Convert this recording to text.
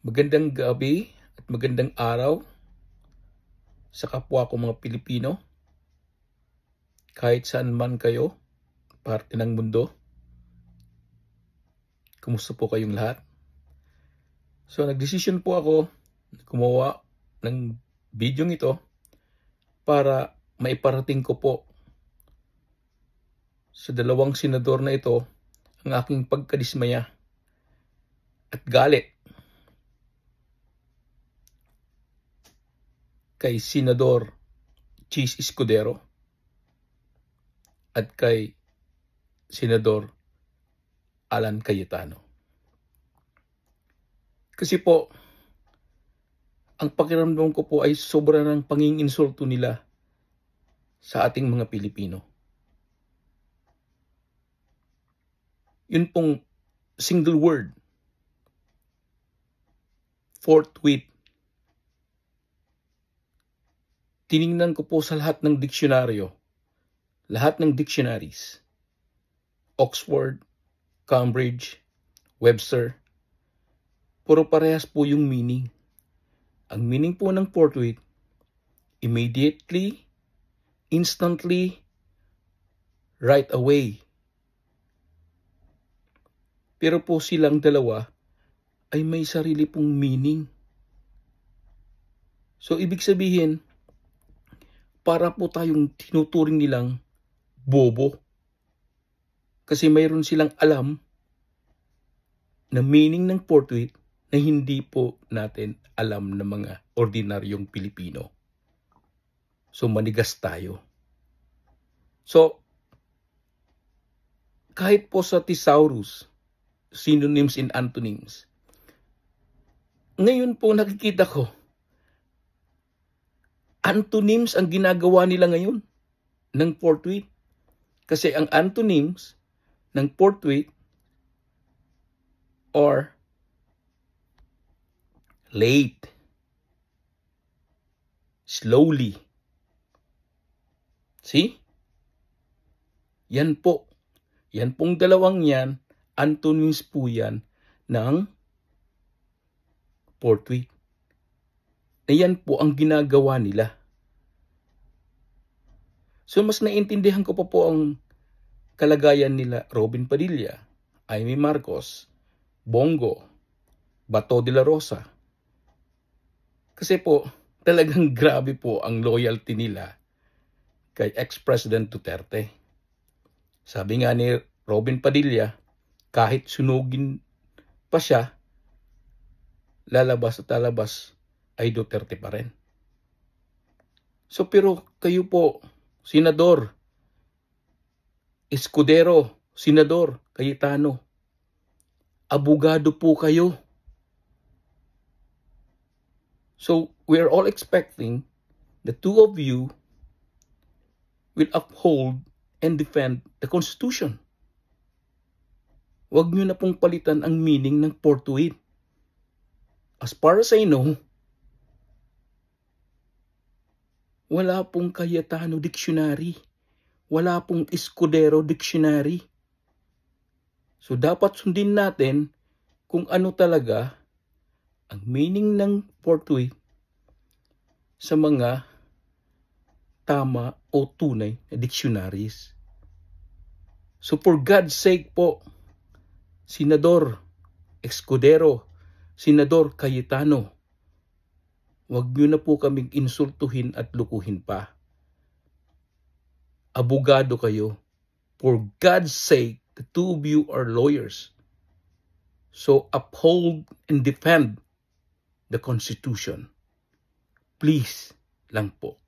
Magandang gabi at magandang araw sa kapwa ko mga Pilipino, kahit saan man kayo, parte ng mundo. Kumusta po kayong lahat? So nagdesisyon po ako na gumawa ng video ito para maiparating ko po sa dalawang senador na ito ang aking pagkadismaya at galit kay Senador Chis Escudero at kay Senador Alan Cayetano. Kasi po, ang pakiramdam ko po ay sobra ng panginginsulto nila sa ating mga Pilipino. Yun pong single word, forthwith. Tiningnan ko po sa lahat ng diksyonaryo, lahat ng dictionaries, Oxford, Cambridge, Webster, puro parehas po yung meaning. Ang meaning po ng forthwith, immediately, instantly, right away. Pero po silang dalawa ay may sarili pong meaning. So ibig sabihin, para po tayong tinuturing nilang bobo. Kasi mayroon silang alam na meaning ng forthwith na hindi po natin alam ng mga ordinaryong Pilipino. So manigas tayo. So kahit po sa thesaurus, synonyms and antonyms, ngayon po nakikita ko, antonyms ang ginagawa nila ngayon ng forthwith. Kasi ang antonyms ng forthwith or late, slowly. See? Yan po. Yan pong dalawang yan, antonyms po yan ng forthwith. Na yan po ang ginagawa nila. So mas naiintindihan ko pa po ang kalagayan nila Robin Padilla, Amy Marcos, Bongo, Bato de la Rosa. Kasi po talagang grabe po ang loyalty nila kay ex-President Duterte. Sabi nga ni Robin Padilla, kahit sunugin pa siya, lalabas at lalabas ay Duterte pa rin. So pero kayo po, Senador Escudero, Senador Cayetano, abogado po kayo. So we're all expecting the two of you will uphold and defend the Constitution. Huwag nyo na pong palitan ang meaning ng forthwith. As far as I know, wala pong Cayetano dictionary. Wala pong Escudero dictionary. So dapat sundin natin kung ano talaga ang meaning ng forthwith sa mga tama o tunay na dictionaries. So for God's sake po, Senador Escudero, Senador Cayetano, huwag nyo na po kaming insultuhin at lukuhin pa. Abogado kayo. For God's sake, the two of you are lawyers. So uphold and defend the Constitution. Please lang po.